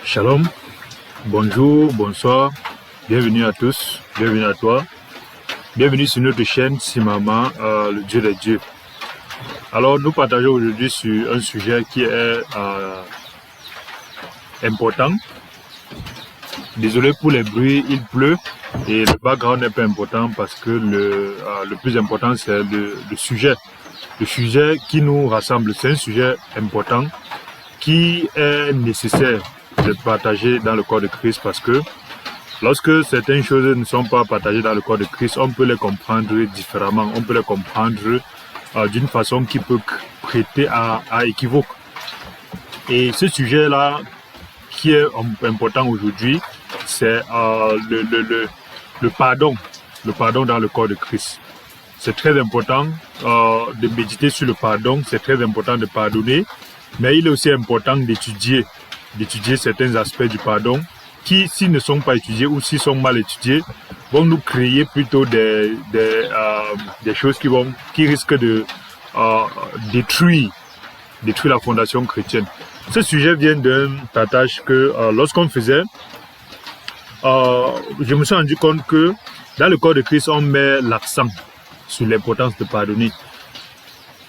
Shalom, bonjour, bonsoir, bienvenue à tous, bienvenue à toi, bienvenue sur notre chaîne Simama, le Dieu des dieux. Alors nous partageons aujourd'hui sur un sujet qui est important. Désolé pour les bruits, il pleut et le background n'est pas important parce que le plus important c'est le sujet qui nous rassemble. C'est un sujet important qui est nécessaire de partager dans le corps de Christ, parce que lorsque certaines choses ne sont pas partagées dans le corps de Christ, on peut les comprendre différemment, on peut les comprendre d'une façon qui peut prêter à équivoque. Et ce sujet-là qui est important aujourd'hui, c'est le pardon dans le corps de Christ. C'est très important de méditer sur le pardon, c'est très important de pardonner, mais il est aussi important d'étudier certains aspects du pardon qui, s'ils ne sont pas étudiés ou s'ils sont mal étudiés, vont nous créer plutôt des choses qui risquent de détruire la fondation chrétienne. Ce sujet vient d'un partage que lorsqu'on faisait, je me suis rendu compte que dans le corps de Christ, on met l'accent sur l'importance de pardonner.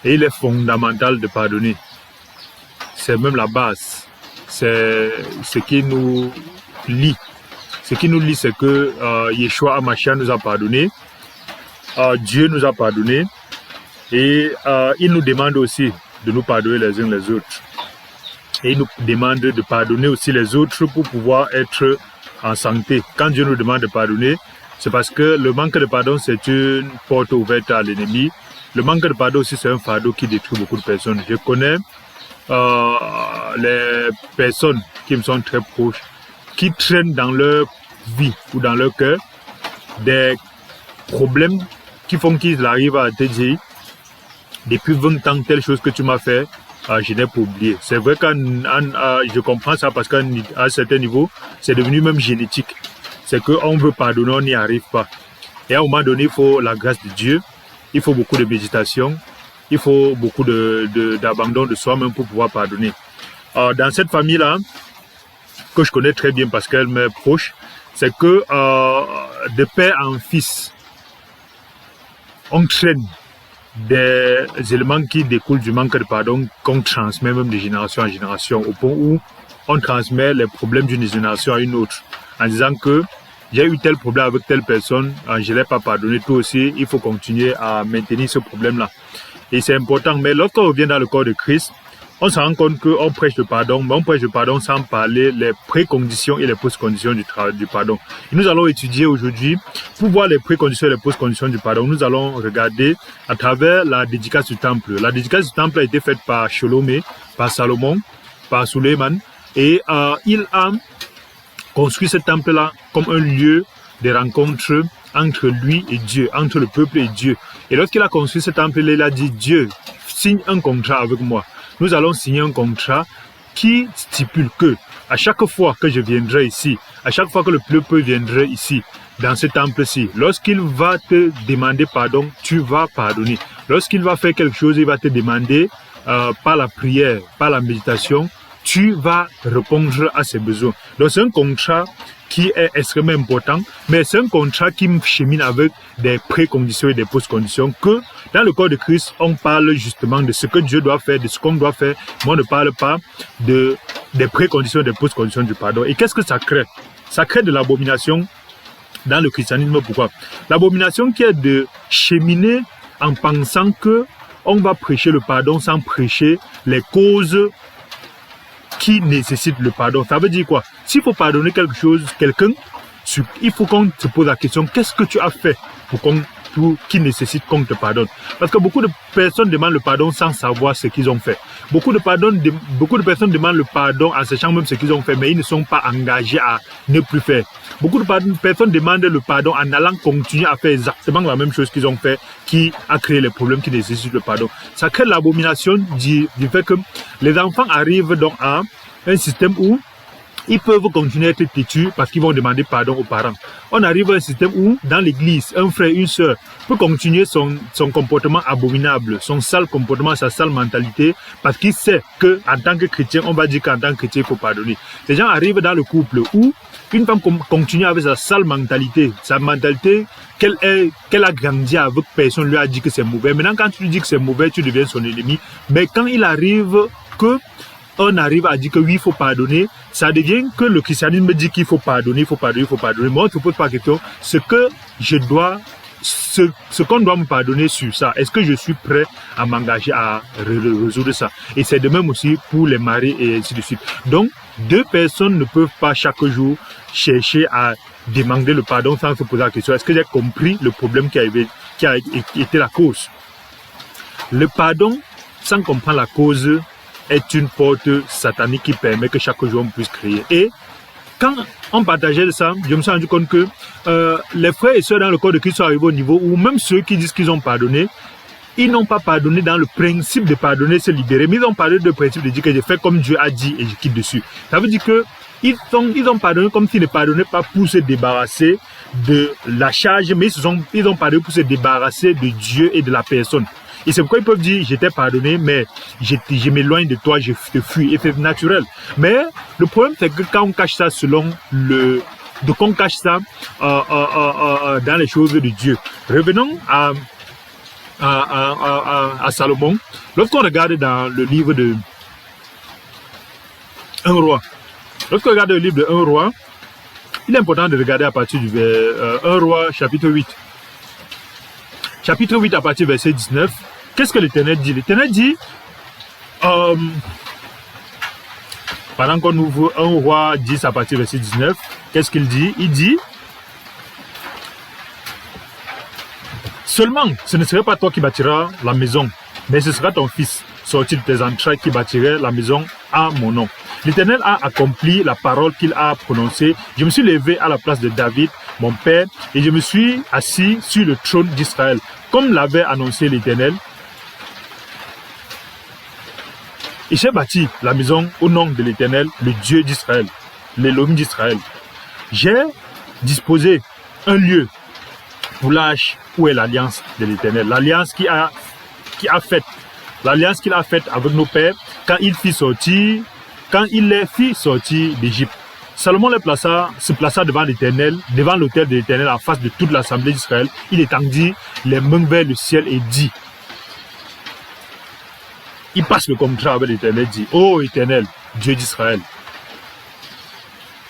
Et il est fondamental de pardonner. C'est même la base. C'est ce qui nous lie. Ce qui nous lie, c'est que Yeshua HaMashiach nous a pardonné. Dieu nous a pardonné. Et il nous demande aussi de nous pardonner les uns les autres. Et il nous demande de pardonner aussi les autres pour pouvoir être en santé. Quand Dieu nous demande de pardonner, c'est parce que le manque de pardon, c'est une porte ouverte à l'ennemi. Le manque de pardon aussi, c'est un fardeau qui détruit beaucoup de personnes. Je connais les personnes qui me sont très proches, qui traînent dans leur vie ou dans leur cœur des problèmes qui font qu'ils arrivent à te dire depuis 20 ans, telle chose que tu m'as fait, je n'ai pas oublié. C'est vrai que je comprends ça parce qu'à un certain niveau, c'est devenu même génétique. C'est qu'on veut pardonner, on n'y arrive pas. Et à un moment donné, il faut la grâce de Dieu, il faut beaucoup de méditation, il faut beaucoup d'abandon de soi-même pour pouvoir pardonner. Dans cette famille-là, que je connais très bien parce qu'elle m'est proche, c'est que de père en fils, on traîne des éléments qui découlent du manque de pardon qu'on transmet même de génération en génération, au point où on transmet les problèmes d'une génération à une autre, en disant que j'ai eu tel problème avec telle personne, je ne l'ai pas pardonné, toi aussi, il faut continuer à maintenir ce problème-là. Et c'est important, mais lorsqu'on revient dans le corps de Christ, on se rend compte qu'on prêche le pardon, mais on prêche le pardon sans parler les préconditions et les post-conditions du pardon. Et nous allons étudier aujourd'hui, pour voir les préconditions et les post-conditions du pardon, nous allons regarder à travers la dédicace du temple. La dédicace du temple a été faite par Sholomé, par Salomon, par Suleiman, et il a construit ce temple-là comme un lieu de rencontre entre lui et Dieu, entre le peuple et Dieu. Et lorsqu'il a construit ce temple, il a dit, Dieu, signe un contrat avec moi. Nous allons signer un contrat qui stipule que à chaque fois que je viendrai ici, à chaque fois que le peuple viendrait ici, dans ce temple-ci, lorsqu'il va te demander pardon, tu vas pardonner. Lorsqu'il va faire quelque chose, il va te demander par la prière, par la méditation, tu vas répondre à ses besoins. Donc c'est un contrat qui est extrêmement important, mais c'est un contrat qui chemine avec des préconditions et des post-conditions que dans le corps de Christ, on parle justement de ce que Dieu doit faire, de ce qu'on doit faire, mais on ne parle pas des préconditions et des post-conditions du pardon. Et qu'est-ce que ça crée? Ça crée de l'abomination dans le christianisme. Pourquoi? L'abomination qui est de cheminer en pensant que on va prêcher le pardon sans prêcher les causes qui nécessite le pardon. Ça veut dire quoi? S'il faut pardonner quelque chose, quelqu'un, il faut qu'on se pose la question, qu'est-ce que tu as fait qui nécessite qu'on te pardonne? Parce que beaucoup de personnes demandent le pardon sans savoir ce qu'ils ont fait. Beaucoup de personnes demandent le pardon en sachant même ce qu'ils ont fait, mais ils ne sont pas engagés à ne plus faire. Beaucoup de personnes demandent le pardon en allant continuer à faire exactement la même chose qu'ils ont fait, qui a créé les problèmes qui nécessitent le pardon. Ça crée l'abomination du fait que les enfants arrivent donc à un système où ils peuvent continuer à être têtus parce qu'ils vont demander pardon aux parents. On arrive à un système où, dans l'église, un frère, une sœur peut continuer son comportement abominable, son sale comportement, sa sale mentalité, parce qu'il sait qu'en tant que chrétien, on va dire qu'en tant que chrétien, il faut pardonner. Ces gens arrivent dans le couple où une femme continue avec sa sale mentalité, qu'elle a grandi avec, personne ne lui a dit que c'est mauvais. Maintenant, quand tu lui dis que c'est mauvais, tu deviens son ennemi. Mais quand il arrive que on arrive à dire que oui, il faut pardonner, ça devient que le christianisme dit qu'il faut pardonner, il faut pardonner, il faut pardonner. Moi, on ne se pose pas la question, ce qu'on doit me pardonner sur ça, est-ce que je suis prêt à m'engager à résoudre ça? Et c'est de même aussi pour les maris et ainsi de suite. Donc, deux personnes ne peuvent pas chaque jour chercher à demander le pardon sans se poser la question, est-ce que j'ai compris le problème qui a été la cause? Le pardon, sans comprendre la cause, est une porte satanique qui permet que chaque jour on puisse créer. Et quand on partageait de ça, je me suis rendu compte que les frères et sœurs dans le corps de Christ sont arrivés au niveau où même ceux qui disent qu'ils ont pardonné, ils n'ont pas pardonné dans le principe de pardonner, se libérer, mais ils ont parlé de principe de dire que j'ai fait comme Dieu a dit et je quitte dessus. Ça veut dire que ils ont pardonné comme s'ils ne pardonnaient pas pour se débarrasser de la charge, mais ils ont pardonné pour se débarrasser de Dieu et de la personne. Et c'est pourquoi ils peuvent dire, j'étais pardonné, mais je m'éloigne de toi, je te fuis. Et c'est naturel. Mais le problème, c'est que quand on cache ça donc on cache ça dans les choses de Dieu. Revenons à Salomon. Lorsqu'on regarde dans le livre de 1 roi, il est important de regarder à partir du 1 roi chapitre 8. Chapitre 8 à partir du verset 19. Qu'est-ce que l'Éternel dit? L'Éternel dit, pendant qu'on ouvre 1 roi 10 à partir du verset 19, qu'est-ce qu'il dit? Il dit, seulement, ce ne serait pas toi qui bâtiras la maison, mais ce sera ton fils, sorti de tes entrailles, qui bâtirait la maison à mon nom. L'Éternel a accompli la parole qu'il a prononcée. Je me suis levé à la place de David, mon père, et je me suis assis sur le trône d'Israël, comme l'avait annoncé l'Éternel. Et j'ai bâti la maison au nom de l'Éternel, le Dieu d'Israël, l'Élohim d'Israël. J'ai disposé un lieu pour l'arche où est l'alliance de l'Éternel, l'alliance qu'il a faite avec nos pères quand il les fit sortir d'Égypte. Salomon se plaça devant l'Éternel, devant l'autel de l'Éternel, en face de toute l'assemblée d'Israël. Il étendit les mains vers le ciel et dit, il passe le contrat avec l'Éternel, dit, ô Éternel, Dieu d'Israël,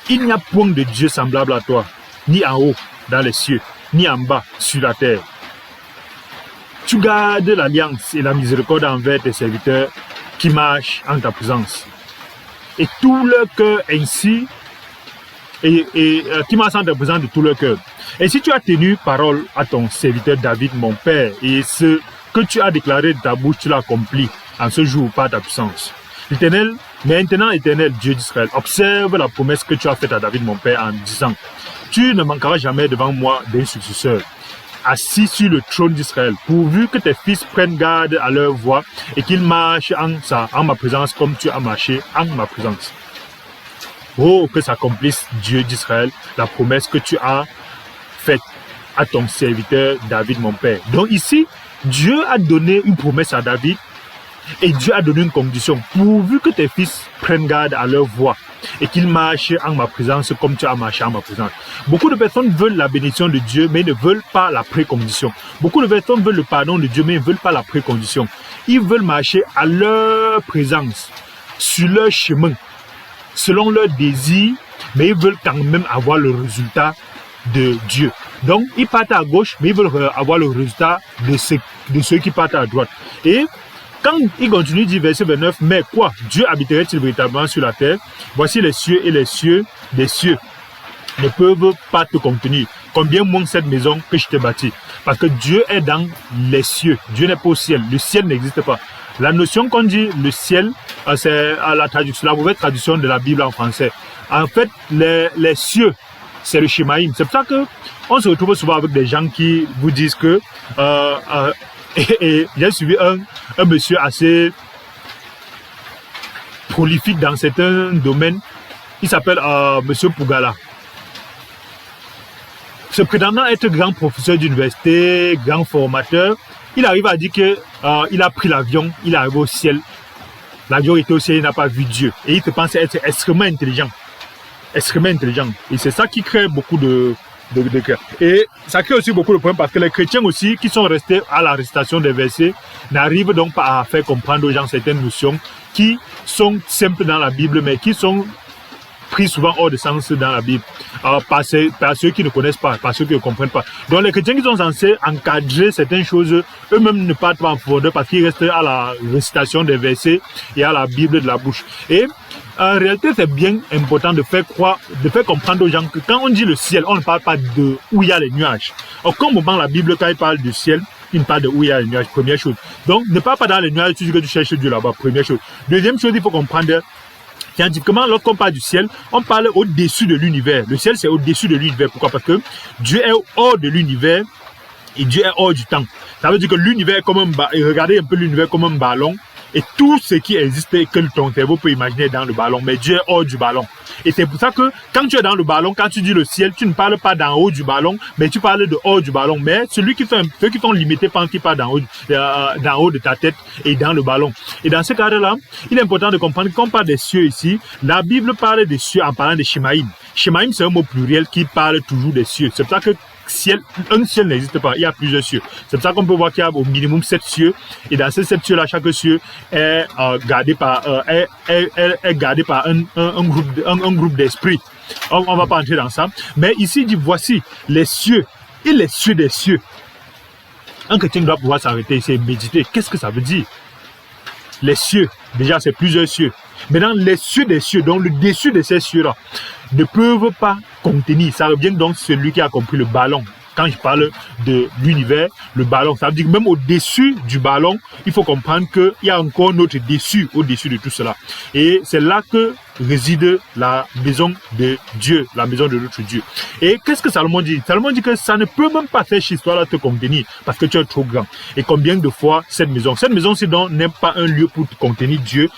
il n'y a point de Dieu semblable à toi, ni en haut dans les cieux, ni en bas sur la terre. Tu gardes l'alliance et la miséricorde envers tes serviteurs qui marchent en ta présence. Et tout leur cœur ainsi, qui marchent en ta présence de tout leur cœur. Et si tu as tenu parole à ton serviteur David, mon père, et ce que tu as déclaré de ta bouche, tu l'as accompli en ce jour par ta puissance. L'Éternel, maintenant Éternel, Dieu d'Israël, observe la promesse que tu as faite à David, mon père, en disant, tu ne manqueras jamais devant moi d'un successeur, assis sur le trône d'Israël, pourvu que tes fils prennent garde à leur voix et qu'ils marchent en ma présence comme tu as marché en ma présence. Oh, que s'accomplisse, Dieu d'Israël, la promesse que tu as faite à ton serviteur David, mon père. Donc ici, Dieu a donné une promesse à David et Dieu a donné une condition, pourvu que tes fils prennent garde à leur voix et qu'ils marchent en ma présence comme tu as marché en ma présence. Beaucoup de personnes veulent la bénédiction de Dieu, mais ne veulent pas la précondition. Beaucoup de personnes veulent le pardon de Dieu, mais ne veulent pas la précondition. Ils veulent marcher à leur présence, sur leur chemin, selon leur désir, mais ils veulent quand même avoir le résultat de Dieu. Donc, ils partent à gauche, mais ils veulent avoir le résultat de ceux qui partent à droite. Et quand il continue, dit verset 29, mais quoi? Dieu habiterait-il véritablement sur la terre? Voici les cieux et les cieux des cieux ne peuvent pas te contenir. Combien moins cette maison que je t'ai bâtie? Parce que Dieu est dans les cieux. Dieu n'est pas au ciel. Le ciel n'existe pas. La notion qu'on dit le ciel, c'est la mauvaise traduction de la Bible en français. En fait, les cieux, c'est le Shemaïm. C'est pour ça qu'on se retrouve souvent avec des gens qui vous disent que et j'ai suivi un monsieur assez prolifique dans certains domaines il s'appelle Monsieur Pougala. Se prétendant être grand professeur d'université, grand formateur, il arrive à dire que il a pris l'avion, il est arrivé au ciel. L'avion était au ciel, il n'a pas vu Dieu. Et il te pense être extrêmement intelligent. Extrêmement intelligent. Et c'est ça qui crée beaucoup de et ça crée aussi beaucoup de problèmes parce que les chrétiens aussi qui sont restés à la récitation des versets n'arrivent donc pas à faire comprendre aux gens certaines notions qui sont simples dans la Bible mais qui sont pris souvent hors de sens dans la Bible par ceux qui ne connaissent pas, par ceux qui ne comprennent pas. Donc les chrétiens qui sont censés encadrer certaines choses, eux-mêmes ne partent pas en profondeur parce qu'ils restent à la récitation des versets et à la Bible de la bouche. Et en réalité, c'est bien important de faire comprendre aux gens que quand on dit le ciel, on ne parle pas de où il y a les nuages. Or, comme moment la Bible, quand il parle du ciel, il parle de où il y a les nuages, première chose. Donc, ne parle pas dans les nuages, tu dis que tu cherches Dieu là-bas, première chose. Deuxième chose, il faut comprendre, scientifiquement, lorsqu'on parle du ciel, on parle au-dessus de l'univers. Le ciel, c'est au-dessus de l'univers. Pourquoi? Parce que Dieu est hors de l'univers et Dieu est hors du temps. Ça veut dire que l'univers est comme un ballon. Regardez un peu l'univers comme un ballon. Et tout ce qui existe que ton cerveau peut imaginer dans le ballon, mais Dieu est hors du ballon. Et c'est pour ça que quand tu es dans le ballon, quand tu dis le ciel, tu ne parles pas d'en haut du ballon, mais tu parles de hors du ballon. Mais ceux qui sont limités pensent qu'ils parlent d'en haut de ta tête et dans le ballon. Et dans ce cadre-là, il est important de comprendre qu'on parle des cieux ici. La Bible parle des cieux en parlant de Shemaïm. Shemaïm, c'est un mot pluriel qui parle toujours des cieux. C'est pour ça que un ciel n'existe pas, il y a plusieurs cieux. C'est pour ça qu'on peut voir qu'il y a au minimum 7 cieux. Et dans ces 7 cieux-là, chaque cieux est gardé par un groupe d'esprits. On ne va pas entrer dans ça. Mais ici, il dit voici les cieux et les cieux des cieux. Un chrétien doit pouvoir s'arrêter ici et méditer. Qu'est-ce que ça veut dire? Les cieux, déjà, c'est plusieurs cieux. Maintenant, les cieux des cieux, donc le dessus de ces cieux-là, ne peuvent pas contenir. Ça revient donc celui qui a compris le ballon. Quand je parle de l'univers, le ballon, ça veut dire que même au-dessus du ballon, il faut comprendre qu'il y a encore notre dessus, au-dessus de tout cela. Et c'est là que réside la maison de Dieu, la maison de notre Dieu. Et qu'est-ce que Salomon dit? Salomon dit que ça ne peut même pas cette histoire-là te contenir parce que tu es trop grand. Et combien de fois cette maison-ci donc n'est pas un lieu pour te contenir Dieu.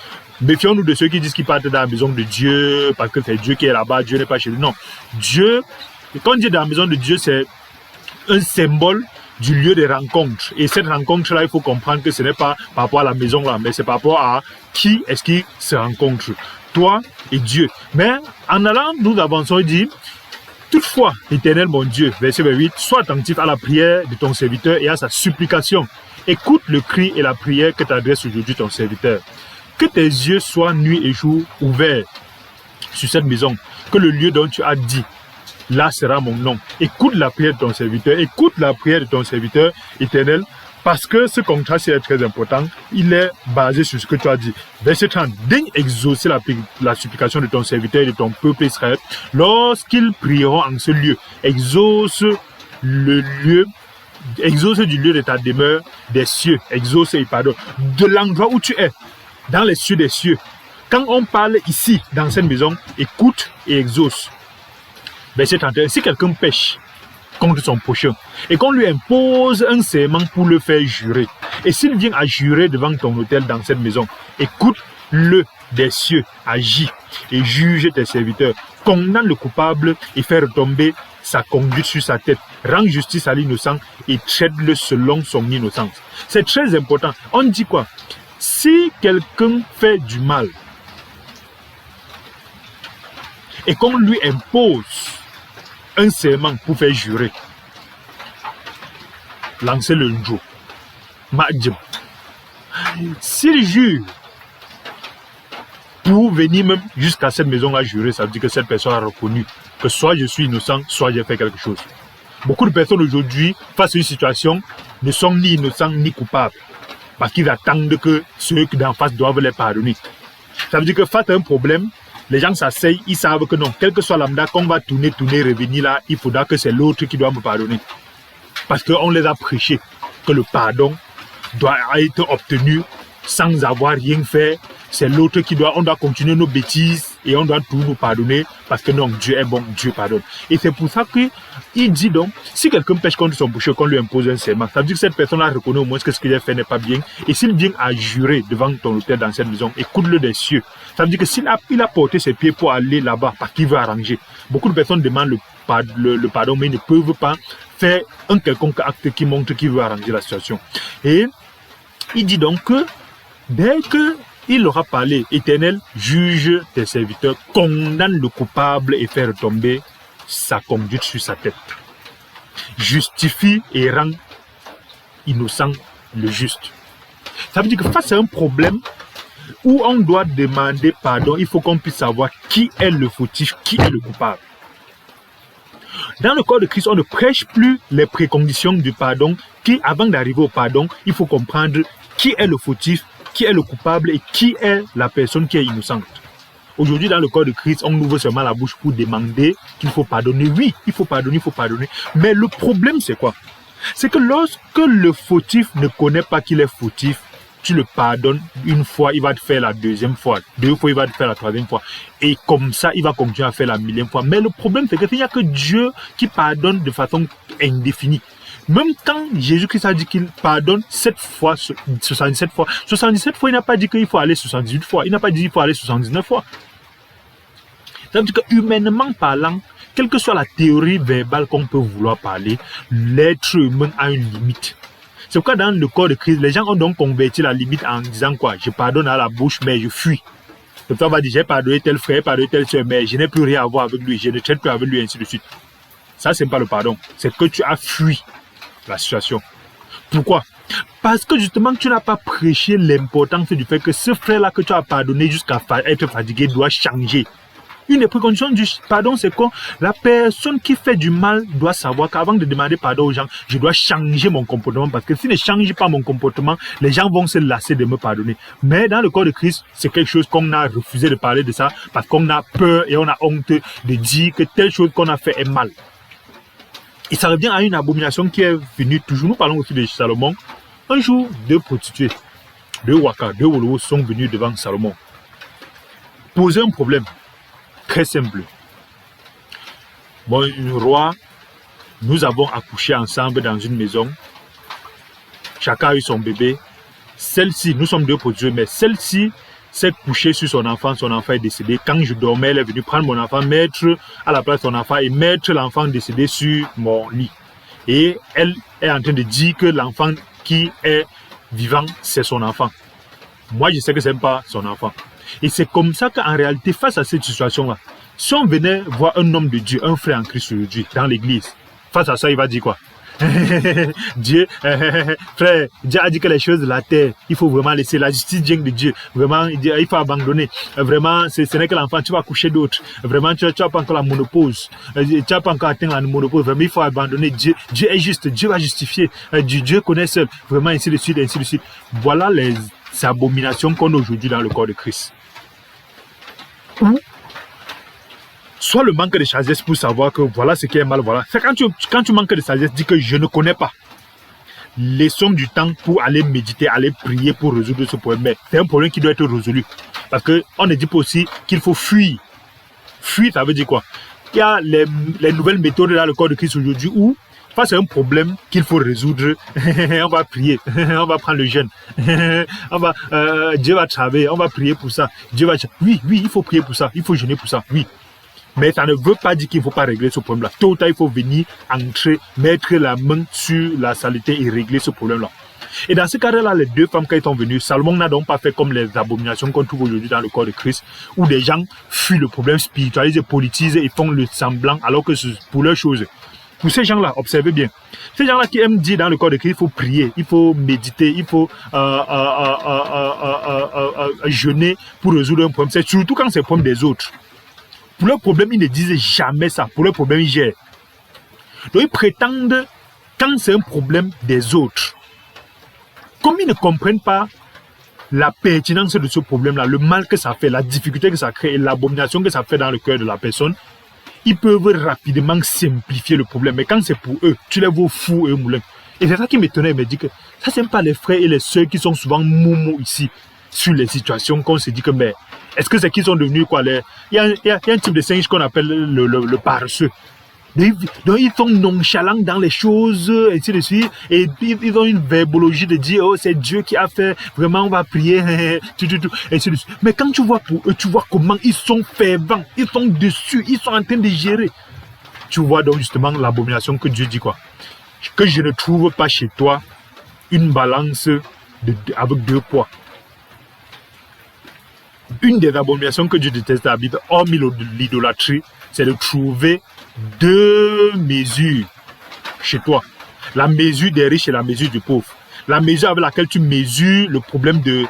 Méfions-nous de ceux qui disent qu'ils partent dans la maison de Dieu parce que c'est Dieu qui est là-bas, Dieu n'est pas chez lui. Non, Dieu, quand Dieu est dans la maison de Dieu, c'est un symbole du lieu de rencontre. Et cette rencontre-là, il faut comprendre que ce n'est pas par rapport à la maison-là, mais c'est par rapport à qui est-ce qui se rencontre. Toi et Dieu. Mais en allant, nous avançons et dit, toutefois, Éternel mon Dieu, verset 8, sois attentif à la prière de ton serviteur et à sa supplication. Écoute le cri et la prière que t'adresse aujourd'hui ton serviteur. Que tes yeux soient nuit et jour ouverts sur cette maison. Que le lieu dont tu as dit, là sera mon nom. Écoute la prière de ton serviteur. Écoute la prière de ton serviteur, Éternel. Parce que ce contrat, c'est très important. Il est basé sur ce que tu as dit. Verset 30. Daigne exaucer la supplication de ton serviteur et de ton peuple Israël. Lorsqu'ils prieront en ce lieu, exauce du lieu de ta demeure des cieux. Exauce et pardonne. De l'endroit où tu es. Dans les cieux des cieux. Quand on parle ici, dans cette maison, écoute et exauce. Verset 31. Si quelqu'un pêche contre son prochain et qu'on lui impose un serment pour le faire jurer, et s'il vient à jurer devant ton autel dans cette maison, écoute-le des cieux, agis et juge tes serviteurs, condamne le coupable et fais retomber sa conduite sur sa tête, rends justice à l'innocent et traite-le selon son innocence. C'est très important. On dit quoi? Si quelqu'un fait du mal et qu'on lui impose un serment pour faire jurer, lancez le jour. S'il jure pour venir même jusqu'à cette maison à jurer, ça veut dire que cette personne a reconnu que soit je suis innocent, soit j'ai fait quelque chose. Beaucoup de personnes aujourd'hui, face à une situation, ne sont ni innocents ni coupables. Parce qu'ils attendent que ceux qui d'en face doivent les pardonner. Ça veut dire que face à un problème, les gens s'asseyent, ils savent que non, quel que soit l'amda qu'on va tourner, revenir là, il faudra que c'est l'autre qui doit me pardonner. Parce qu'on les a prêchés que le pardon doit être obtenu sans avoir rien fait, c'est l'autre on doit continuer nos bêtises et on doit tout nous pardonner parce que non, Dieu est bon, Dieu pardonne. Et c'est pour ça que il dit donc, si quelqu'un pêche contre son péché, qu'on lui impose un serment, ça veut dire que cette personne-là reconnaît au moins que ce qu'il a fait n'est pas bien. Et s'il vient à jurer devant ton autel dans cette maison, écoute-le des cieux. Ça veut dire que s'il a porté ses pieds pour aller là-bas parce qu'il veut arranger, beaucoup de personnes demandent le pardon, mais ils ne peuvent pas faire un quelconque acte qui montre qu'il veut arranger la situation. Et il dit donc que dès qu'il aura parlé, Éternel, juge tes serviteurs, condamne le coupable et fait retomber sa conduite sur sa tête. Justifie et rend innocent le juste. Ça veut dire que face à un problème où on doit demander pardon, il faut qu'on puisse savoir qui est le fautif, qui est le coupable. Dans le corps de Christ, on ne prêche plus les préconditions du pardon, avant d'arriver au pardon, il faut comprendre qui est le fautif, qui est le coupable et qui est la personne qui est innocente. Aujourd'hui, dans le corps de Christ, on ouvre seulement la bouche pour demander qu'il faut pardonner. Oui, il faut pardonner, il faut pardonner. Mais le problème, c'est quoi? C'est que lorsque le fautif ne connaît pas qu'il est fautif, tu le pardonnes une fois, il va te faire la deuxième fois. Deux fois, il va te faire la troisième fois. Et comme ça, il va continuer à faire la millième fois. Mais le problème, c'est qu'il n'y a que Dieu qui pardonne de façon indéfinie. Même quand Jésus-Christ a dit qu'il pardonne 7 fois, 77 fois, 77 fois, il n'a pas dit qu'il faut aller 78 fois. Il n'a pas dit qu'il faut aller 79 fois. Ça veut dire que humainement parlant, quelle que soit la théorie verbale qu'on peut vouloir parler, l'être humain a une limite. C'est pourquoi dans le corps de Christ, les gens ont donc converti la limite en disant quoi? Je pardonne à la bouche, mais je fuis. Le frère va dire, j'ai pardonné tel frère, pardonné telle soeur, mais je n'ai plus rien à voir avec lui, je ne traite plus avec lui, ainsi de suite. Ça, c'est pas le pardon. C'est que tu as fui la situation. Pourquoi? Parce que justement, tu n'as pas prêché l'importance du fait que ce frère-là que tu as pardonné jusqu'à être fatigué doit changer. Une des préconditions du pardon, c'est que la personne qui fait du mal doit savoir qu'avant de demander pardon aux gens, je dois changer mon comportement. Parce que si je ne change pas mon comportement, les gens vont se lasser de me pardonner. Mais dans le corps de Christ, c'est quelque chose qu'on a refusé de parler de ça parce qu'on a peur et on a honte de dire que telle chose qu'on a fait est mal. Et ça revient à une abomination qui est venue toujours. Nous parlons aussi de Salomon. Un jour, 2 prostituées, 2 Waka, 2 Wolowo sont venus devant Salomon. Poser un problème. Très simple. Bon, roi, nous avons accouché ensemble dans une maison. Chacun a eu son bébé. Celle-ci, nous sommes 2 prostituées, mais celle-ci s'est couchée sur son enfant est décédé. Quand je dormais, elle est venue prendre mon enfant, mettre à la place son enfant et mettre l'enfant décédé sur mon lit. Et elle est en train de dire que l'enfant qui est vivant, c'est son enfant. Moi, je sais que ce n'est pas son enfant. Et c'est comme ça qu'en réalité, face à cette situation-là, si on venait voir un homme de Dieu, un frère en Christ aujourd'hui, dans l'église, face à ça, il va dire quoi? Dieu, frère, Dieu a dit que les choses de la terre, il faut vraiment laisser la justice vient de Dieu. Vraiment, il faut abandonner. Vraiment, ce n'est que l'enfant, tu vas coucher d'autres. Vraiment, tu n'as pas encore la monopause. Tu n'as pas encore atteint la monopause. Vraiment, il faut abandonner. Dieu est juste. Dieu va justifier. Dieu connaît seul. Vraiment, ainsi de suite, ainsi de suite. Voilà les abominations qu'on a aujourd'hui dans le corps de Christ. Soit le manque de sagesse pour savoir que voilà ce qui est mal, voilà. C'est quand tu manques de sagesse, dis que je ne connais pas. Laissons du temps pour aller méditer, aller prier pour résoudre ce problème. Mais c'est un problème qui doit être résolu. Parce qu'on ne dit pas aussi qu'il faut fuir. Fuir, ça veut dire quoi? Il y a les nouvelles méthodes dans le corps de Christ aujourd'hui où, face à un problème qu'il faut résoudre, on va prier, on va prendre le jeûne, Dieu va travailler, on va prier pour ça. Oui, il faut prier pour ça, il faut jeûner pour ça, oui. Mais ça ne veut pas dire qu'il ne faut pas régler ce problème-là. Tôt ou tard, il faut venir entrer, mettre la main sur la saleté et régler ce problème-là. Et dans ce cadre-là, les 2 femmes qui sont venues, Salomon n'a donc pas fait comme les abominations qu'on trouve aujourd'hui dans le corps de Christ, où des gens fuient le problème, spiritualisent et politisent et font le semblant, alors que c'est pour leurs choses. Pour ces gens-là, observez bien. Ces gens-là qui aiment dire dans le corps de Christ, il faut prier, il faut méditer, il faut jeûner pour résoudre un problème. C'est surtout quand c'est le problème des autres. Pour leur problème, ils ne disent jamais ça. Pour leur problème, ils gèrent. Donc, ils prétendent, quand c'est un problème des autres, comme ils ne comprennent pas la pertinence de ce problème-là, le mal que ça fait, la difficulté que ça crée et l'abomination que ça fait dans le cœur de la personne, ils peuvent rapidement simplifier le problème. Mais quand c'est pour eux, tu les vois fous et moulins. Et c'est ça qui m'étonnait, il me dit que ça, c'est pas les frères et les sœurs qui sont souvent moumou ici. sur les situations qu'on se dit que, mais est-ce que c'est qu'ils sont devenus quoi il y a un type de singe qu'on appelle le paresseux. Donc ils sont nonchalants dans les choses, et ainsi de suite, et ils ont une verbologie de dire, oh, c'est Dieu qui a fait, vraiment, on va prier, et ainsi de suite. Mais quand tu vois pour eux, tu vois comment ils sont fervents, ils sont dessus, ils sont en train de gérer. Tu vois donc justement l'abomination que Dieu dit quoi? Que je ne trouve pas chez toi une balance avec 2 poids. Une des abominations que Dieu déteste dans la Bible, hormis l'idolâtrie, c'est de trouver 2 mesures chez toi. La mesure des riches et la mesure du pauvre. La mesure avec laquelle tu mesures le problème de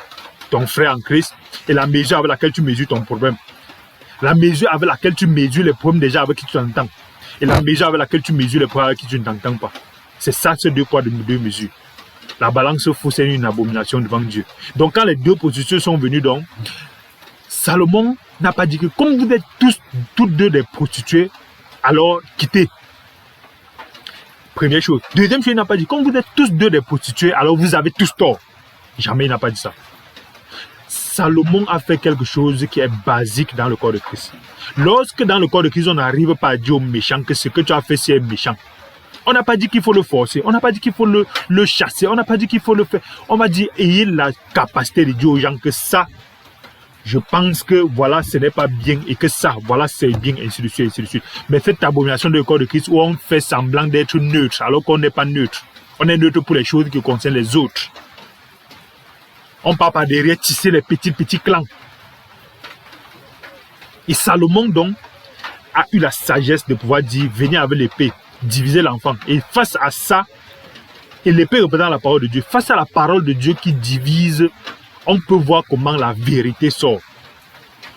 ton frère en Christ et la mesure avec laquelle tu mesures ton problème. La mesure avec laquelle tu mesures les problèmes des gens avec qui tu t'entends. Et la mesure avec laquelle tu mesures les problèmes avec qui tu ne t'entends pas. C'est ça, ces 2 poids de 2 mesures. La balance fausse, c'est une abomination devant Dieu. Donc quand les 2 prostituées sont venues, donc, Salomon n'a pas dit que comme vous êtes toutes 2 des prostituées, alors quittez. Première chose. Deuxième chose, il n'a pas dit comme vous êtes tous 2 des prostituées, alors vous avez tous tort. Jamais il n'a pas dit ça. Salomon a fait quelque chose qui est basique dans le corps de Christ. Lorsque dans le corps de Christ, on n'arrive pas à dire au méchant que ce que tu as fait, c'est méchant. On n'a pas dit qu'il faut le forcer, on n'a pas dit qu'il faut le chasser, on n'a pas dit qu'il faut le faire. On m'a dit, ayez la capacité de dire aux gens que ça, je pense que voilà, ce n'est pas bien et que ça, voilà, c'est bien, ainsi de suite, ainsi de suite. Mais cette abomination du corps de Christ où on fait semblant d'être neutre alors qu'on n'est pas neutre. On est neutre pour les choses qui concernent les autres. On ne part pas derrière tisser les petits clans. Et Salomon donc a eu la sagesse de pouvoir dire, venez avec l'épée, diviser l'enfant. Et face à ça, et l'épée représente la parole de Dieu, face à la parole de Dieu qui divise, on peut voir comment la vérité sort.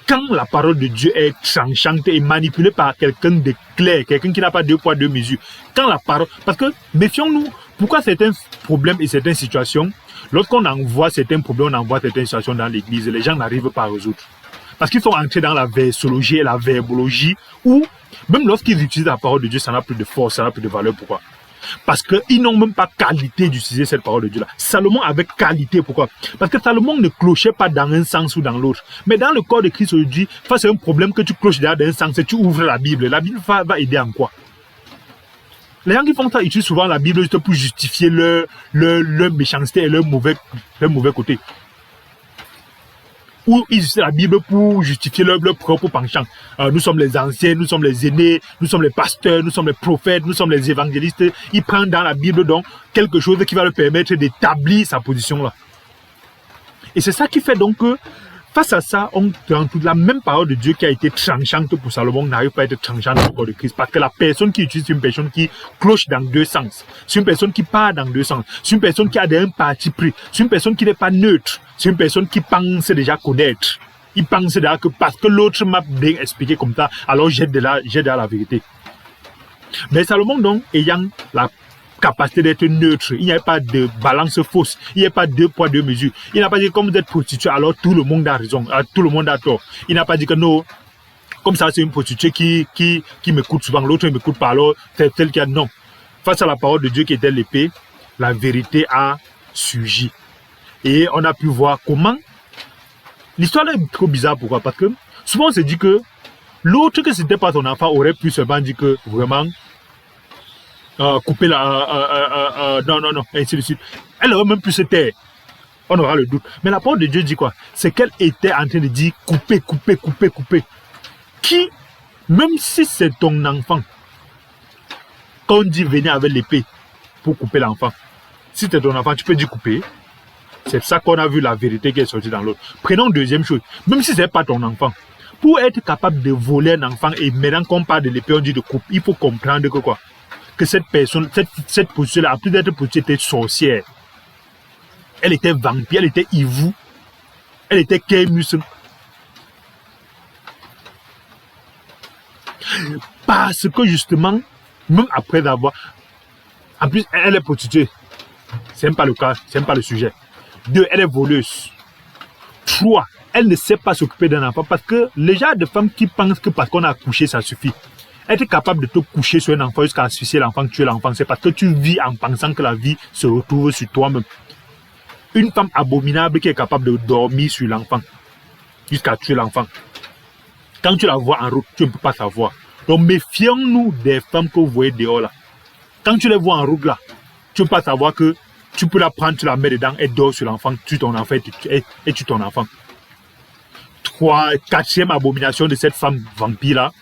Quand la parole de Dieu est tranchante et manipulée par quelqu'un de clair, quelqu'un qui n'a pas 2 poids 2 mesures, quand la parole... Parce que, méfions-nous, pourquoi certains problèmes et certaines situations, lorsqu'on envoie certains problèmes, on envoie certaines situations dans l'église, les gens n'arrivent pas à résoudre. Parce qu'ils sont entrés dans la versologie et la verbologie, où, même lorsqu'ils utilisent la parole de Dieu, ça n'a plus de force, ça n'a plus de valeur. Pourquoi? Parce qu'ils n'ont même pas qualité d'utiliser cette parole de Dieu-là. Salomon avait qualité, pourquoi? Parce que Salomon ne clochait pas dans un sens ou dans l'autre. Mais dans le corps de Christ aujourd'hui, face à un problème que tu cloches dans un sens et tu ouvres la Bible va aider en quoi? Les gens qui font ça utilisent souvent la Bible juste pour justifier leur méchanceté et leur mauvais côté. Ou ils utilisent la Bible pour justifier leur propre penchant. Nous sommes les anciens, nous sommes les aînés, nous sommes les pasteurs, nous sommes les prophètes, nous sommes les évangélistes. Ils prennent dans la Bible donc quelque chose qui va leur permettre d'établir sa position là. Et c'est ça qui fait donc que face à ça, dans toute la même parole de Dieu qui a été tranchante pour Salomon n'arrive pas à être tranchante dans le corps de Christ. Parce que la personne qui utilise, c'est une personne qui cloche dans 2 sens. C'est une personne qui part dans 2 sens. C'est une personne qui a un parti pris. C'est une personne qui n'est pas neutre. C'est une personne qui pense déjà connaître. Il pense déjà que parce que l'autre m'a bien expliqué comme ça, alors j'ai de la vérité. Mais Salomon donc, ayant la capacité d'être neutre, il n'y a pas de balance fausse, il n'y a pas 2 poids 2 mesures. Il n'a pas dit comme vous êtes prostituée, alors tout le monde a raison, tout le monde a tort. Il n'a pas dit que non, comme ça c'est une prostituée qui m'écoute souvent, l'autre ne m'écoute pas, alors c'est celle qui a non. Face à la parole de Dieu qui était l'épée, la vérité a surgi. Et on a pu voir comment. L'histoire est trop bizarre, pourquoi? Parce que souvent on se dit que l'autre que c'était pas ton enfant aurait pu seulement dire que vraiment couper la... non, ainsi de suite. Elle aurait même pu se taire. On aura le doute. Mais la parole de Dieu dit quoi? C'est qu'elle était en train de dire couper. Qui, même si c'est ton enfant, quand on dit venez avec l'épée pour couper l'enfant, si c'est ton enfant, tu peux dire couper. C'est ça qu'on a vu la vérité qui est sortie dans l'autre. Prenons deuxième chose. Même si ce n'est pas ton enfant, pour être capable de voler un enfant, et maintenant qu'on parle de l'épée, on dit de coupe, il faut comprendre que quoi? Que cette personne, cette posture-là, en plus d'être posture, était sorcière. Elle était vampire, elle était hivou, elle était kémus. Parce que justement, même après avoir... En plus, elle est prostituée. C'est même pas le cas, c'est même pas le sujet. 2, elle est voleuse. 3, elle ne sait pas s'occuper d'un enfant parce que les gens de femmes qui pensent que parce qu'on a accouché, ça suffit. Être capable de te coucher sur un enfant jusqu'à asphyxier l'enfant, tuer l'enfant, c'est parce que tu vis en pensant que la vie se retrouve sur toi-même. Une femme abominable qui est capable de dormir sur l'enfant jusqu'à tuer l'enfant. Quand tu la vois en route, tu ne peux pas savoir. Donc méfions-nous des femmes que vous voyez dehors là. Quand tu les vois en route là, tu ne peux pas savoir que tu peux la prendre, tu la mets dedans, elle dort sur l'enfant, tue ton enfant et tue ton enfant. Quatrième abomination de cette femme vampire là,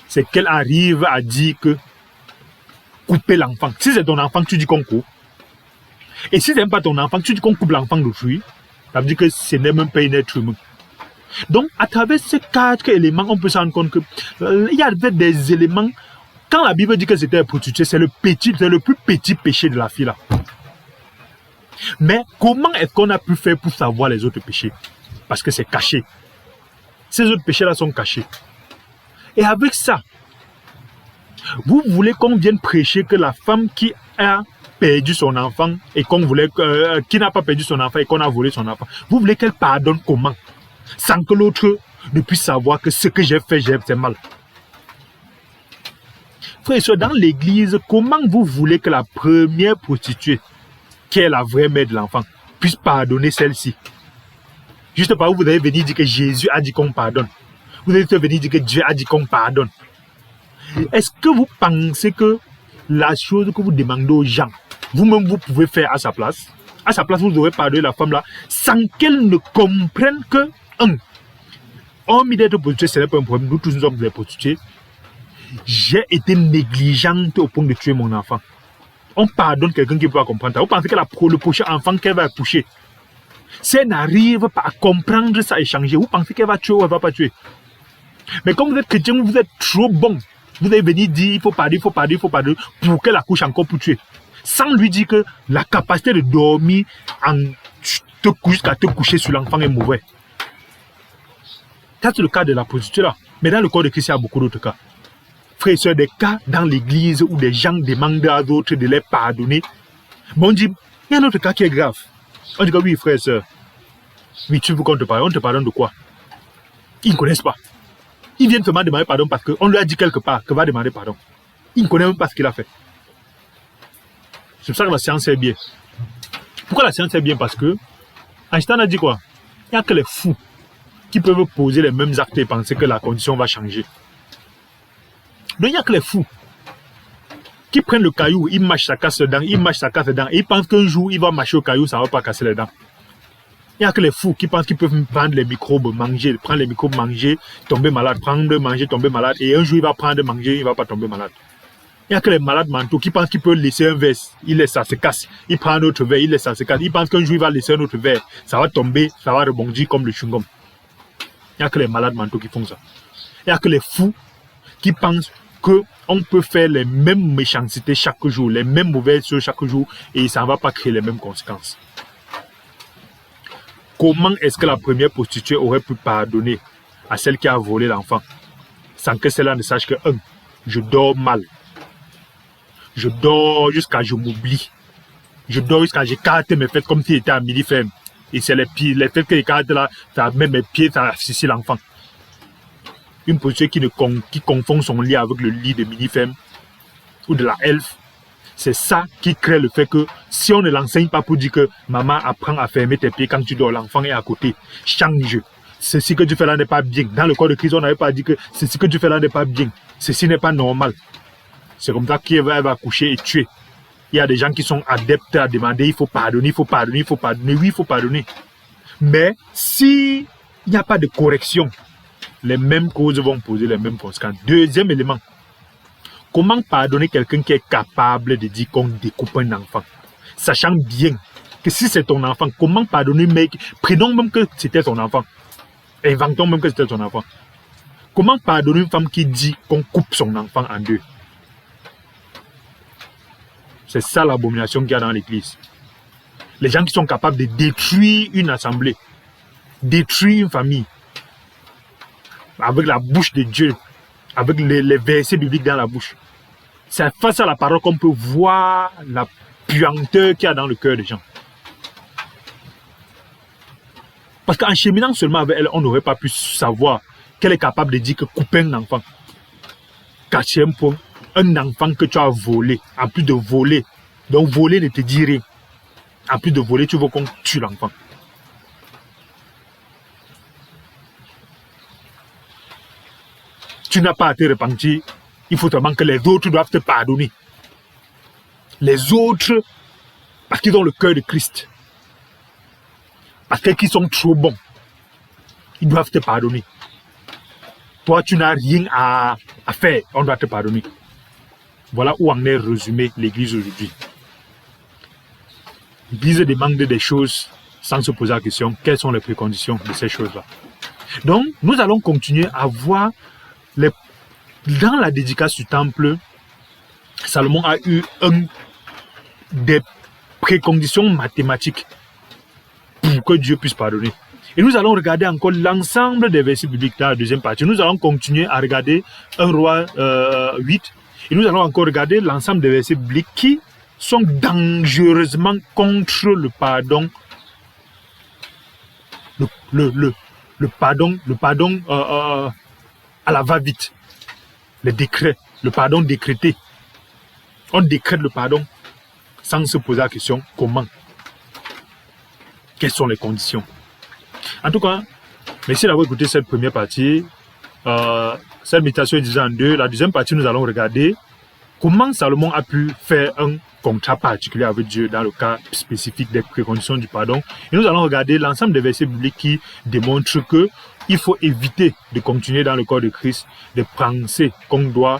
c'est qu'elle arrive à dire que couper l'enfant. Si c'est ton enfant, tu dis qu'on coupe. Et si ce n'est pas ton enfant, tu dis qu'on coupe l'enfant d'autrui, ça veut dire que ce n'est même pas un être humain. Donc, à travers ces 4 éléments, on peut se rendre compte qu'il y a des éléments. Quand la Bible dit que c'était un prostituée, c'est le plus petit péché de la fille là. Mais comment est-ce qu'on a pu faire pour savoir les autres péchés? Parce que c'est caché. Ces autres péchés là sont cachés. Et avec ça, vous voulez qu'on vienne prêcher que la femme qui a perdu son enfant et qui n'a pas perdu son enfant et qu'on a volé son enfant, vous voulez qu'elle pardonne comment? Sans que l'autre ne puisse savoir que ce que j'ai fait, c'est mal. Frères et sœurs, dans l'église, comment vous voulez que la première prostituée, qui est la vraie mère de l'enfant, puisse pardonner celle-ci? Juste parce que vous allez venir dire que Jésus a dit qu'on pardonne. Vous allez venir dire que Dieu a dit qu'on pardonne. Est-ce que vous pensez que la chose que vous demandez aux gens, vous-même vous pouvez faire à sa place? À sa place, vous aurez pardonné la femme là sans qu'elle ne comprenne que, hormis d'être prostituée, ce n'est pas un problème. Nous tous nous sommes des prostituées. J'ai été négligente au point de tuer mon enfant. On pardonne quelqu'un qui ne peut pas comprendre ça. Vous pensez que le prochain enfant qu'elle va accoucher, si elle n'arrive pas à comprendre ça et changer, vous pensez qu'elle va tuer ou elle ne va pas tuer? Mais comme vous êtes chrétien, vous êtes trop bon. Vous allez venir dire il faut pardonner pour qu'elle accouche encore pour tuer. Sans lui dire que la capacité de dormir jusqu'à te coucher sur l'enfant est mauvais. Ça, c'est le cas de la prostituée là. Mais dans le corps de Christ, il y a beaucoup d'autres cas. Frères et sœurs, des cas dans l'église où des gens demandent à d'autres de les pardonner. Mais on dit, il y a un autre cas qui est grave. On dit que oui, frères et sœurs, oui, tu veux qu'on te pardonne. On te pardonne de quoi? Ils ne connaissent pas. Ils viennent seulement demander pardon parce qu'on lui a dit quelque part qu'il va demander pardon. Ils ne connaissent même pas ce qu'il a fait. C'est pour ça que la science est bien. Pourquoi la science est bien? Parce que Einstein a dit quoi? Il n'y a que les fous qui peuvent poser les mêmes actes et penser que la condition va changer. Donc il n'y a que les fous qui prennent le caillou, ils mâchent, ça casse les dents, ils mâchent, ça casse les dents, et ils pensent qu'un jour il va mâcher au caillou, ça ne va pas casser les dents. Il n'y a que les fous qui pensent qu'ils peuvent prendre les microbes, manger, prendre les microbes, manger, tomber malade, prendre, manger, tomber malade, et un jour il va prendre, manger, il ne va pas tomber malade. Il n'y a que les malades mentaux qui pensent qu'ils peuvent laisser un verre, il laisse ça se casse, il prend un autre verre, il laisse ça se casse, il pense qu'un jour il va laisser un autre verre, ça va tomber, ça va rebondir comme le chewing-gum. Il n'y a que les malades mentaux qui font ça. Il n'y a que les fous qui pensent qu'on peut faire les mêmes méchancetés chaque jour, les mêmes mauvaises choses chaque jour, et ça ne va pas créer les mêmes conséquences. Comment est-ce que la première prostituée aurait pu pardonner à celle qui a volé l'enfant sans que celle-là ne sache que je dors mal. Je dors jusqu'à ce que je m'oublie. Je dors jusqu'à ce que j'écarte mes fesses comme si j'étais à midi ferme. Et c'est les pieds, les fesses que j'écarte là, ça met mes pieds, ça associe l'enfant. Une prostituée qui confond son lit avec le lit de midi ferme ou de la elfe. C'est ça qui crée le fait que si on ne l'enseigne pas pour dire que maman apprend à fermer tes pieds quand tu dors, l'enfant est à côté, change. Ceci que tu fais là n'est pas bien. Dans le corps de Christ, on n'avait pas dit que ceci que tu fais là n'est pas bien. Ceci n'est pas normal. C'est comme ça qu'elle va coucher et tuer. Il y a des gens qui sont adeptes à demander il faut pardonner, il faut pardonner, il faut pardonner. Oui, il faut pardonner. Mais s'il n'y a pas de correction, les mêmes causes vont poser les mêmes conséquences. Deuxième élément. Comment pardonner quelqu'un qui est capable de dire qu'on découpe un enfant? Sachant bien que si c'est ton enfant, comment pardonner, mec? Prenons même que c'était ton enfant. Inventons même que c'était ton enfant. Comment pardonner une femme qui dit qu'on coupe son enfant en deux? C'est ça l'abomination qu'il y a dans l'église. Les gens qui sont capables de détruire une assemblée, détruire une famille, avec la bouche de Dieu, avec les versets bibliques dans la bouche. C'est face à la parole qu'on peut voir la puanteur qu'il y a dans le cœur des gens. Parce qu'en cheminant seulement avec elle, on n'aurait pas pu savoir qu'elle est capable de dire que couper un enfant. Quatrième point, un enfant que tu as volé, en plus de voler. Donc voler ne te dit rien. En plus de voler, tu veux qu'on tue l'enfant. Tu n'as pas à te repentir. Il faut seulement que les autres doivent te pardonner. Les autres, parce qu'ils ont le cœur de Christ. Parce qu'ils sont trop bons. Ils doivent te pardonner. Toi, tu n'as rien à faire. On doit te pardonner. Voilà où en est résumé l'Église aujourd'hui. L'Église demande des choses sans se poser la question quelles sont les préconditions de ces choses-là. Donc, nous allons continuer à voir dans la dédicace du temple, Salomon a eu des préconditions mathématiques pour que Dieu puisse pardonner. Et nous allons regarder encore l'ensemble des versets bibliques dans la deuxième partie. Nous allons continuer à regarder 1 Roi 8. Et nous allons encore regarder l'ensemble des versets bibliques qui sont dangereusement contre le pardon. Le pardon à la va-vite. Les décrets, le pardon décrété. On décrète le pardon sans se poser la question comment. Quelles sont les conditions? En tout cas, merci d'avoir écouté cette première partie. Cette méditation est divisée en deux. La deuxième partie, nous allons regarder comment Salomon a pu faire un contrat particulier avec Dieu dans le cas spécifique des préconditions du pardon. Et nous allons regarder l'ensemble des versets bibliques qui démontrent que il faut éviter de continuer dans le corps de Christ, de penser qu'on doit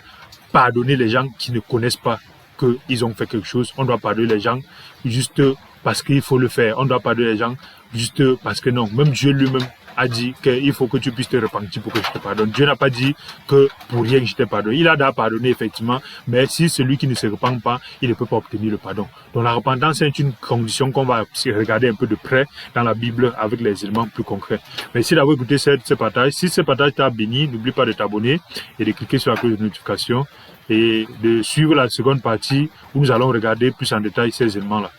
pardonner les gens qui ne connaissent pas qu'ils ont fait quelque chose. On doit pardonner les gens juste parce qu'il faut le faire. On doit pardonner les gens juste parce que non. Même Dieu lui-même a dit qu'il faut que tu puisses te repentir pour que je te pardonne. Dieu n'a pas dit que pour rien je te pardonne. Il a déjà pardonné effectivement, mais si celui qui ne se repent pas, il ne peut pas obtenir le pardon. Donc la repentance est une condition qu'on va regarder un peu de près dans la Bible avec les éléments plus concrets. Merci d'avoir écouté ce partage. Si ce partage t'a béni, n'oublie pas de t'abonner et de cliquer sur la cloche de notification et de suivre la seconde partie où nous allons regarder plus en détail ces éléments-là.